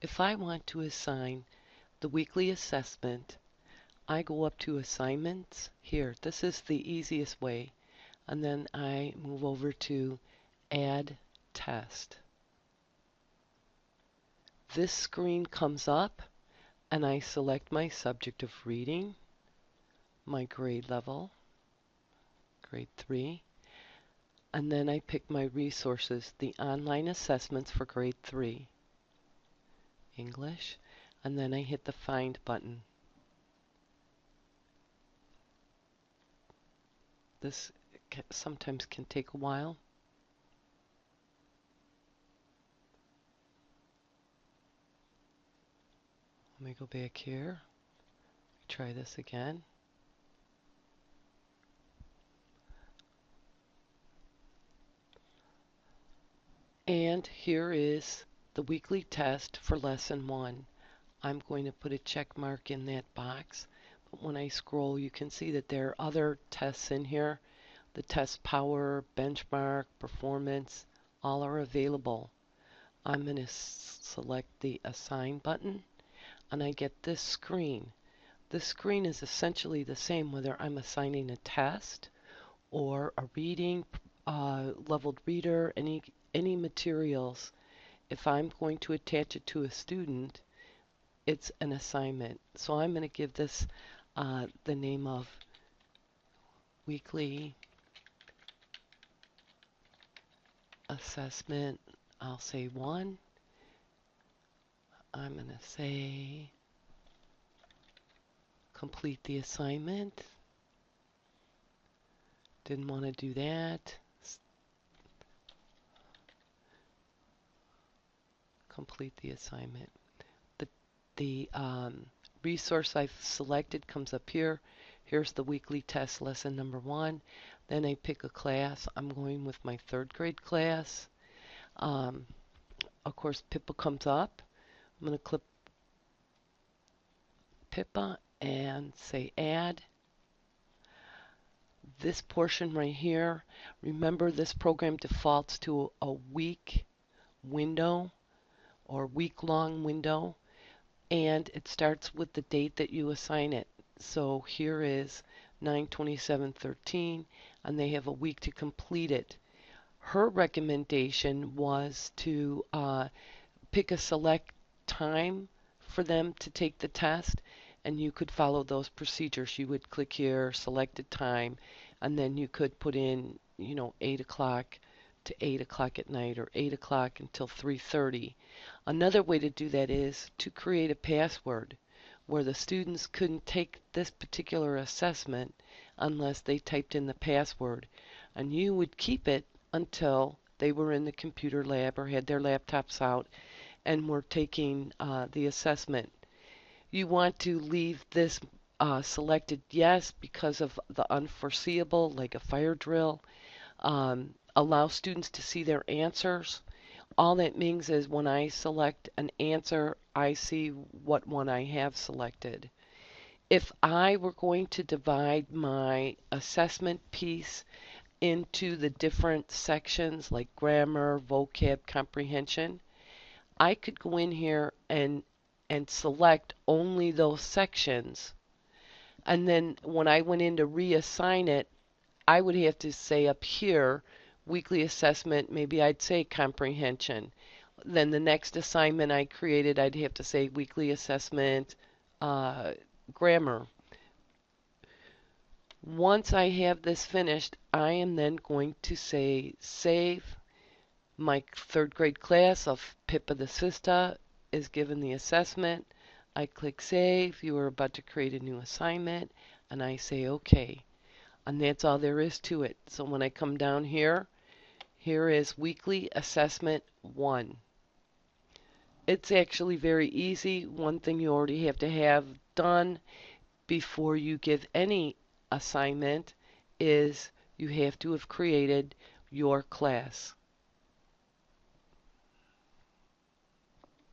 If I want to assign the weekly assessment, I go up to assignments here. This is the easiest way. And then I move over to add test. This screen comes up and I select my subject of reading, my grade level, grade 3, and then I pick my resources, the online assessments for grade 3, English, and then I hit the find button. This sometimes can take a while. Let me go back here. Try this again. And here is the weekly test for lesson 1. I'm going to put a check mark in that box. But when I scroll, you can see that there are other tests in here. The test power, benchmark, performance, all are available. I'm going to select the assign button and I get this screen. This screen is essentially the same whether I'm assigning a test or a reading, leveled reader, any materials. If I'm going to attach it to a student, it's an assignment. So I'm going to give this the name of weekly assessment. I'll say 1. I'm going to say complete the assignment. Didn't want to do that. Complete the assignment. The resource I've selected comes up here. Here's the weekly test lesson number 1. Then I pick a class. I'm going with my 3rd grade class. Of course, Pippa comes up. I'm going to click Pippa and say add. This portion right here, remember this program defaults to a week window or week-long window, and it starts with the date that you assign it. So here is 9/27/13, and they have a week to complete it. Her recommendation was to pick a select time for them to take the test, and you could follow those procedures. You would click here, select a time, and then you could put in, 8 o'clock to 8 o'clock at night or 8 o'clock until 3:30. Another way to do that is to create a password where the students couldn't take this particular assessment unless they typed in the password, and you would keep it until they were in the computer lab or had their laptops out and were taking the assessment. You want to leave this selected yes because of the unforeseeable, like a fire drill. Allow students to see their answers. All that means is when I select an answer, I see what one I have selected. If I were going to divide my assessment piece into the different sections like grammar, vocab, comprehension, I could go in here and select only those sections. And then when I went in to reassign it, I would have to say up here, weekly assessment, maybe I'd say comprehension. Then the next assignment I created, I'd have to say weekly assessment, grammar. Once I have this finished, I am then going to say save. My 3rd grade class of Pippa the Sister is given the assessment. I click save. You are about to create a new assignment, and I say OK. And that's all there is to it. So when I come down here, here is weekly assessment 1. It's actually very easy. One thing you already have to have done before you give any assignment is you have to have created your class.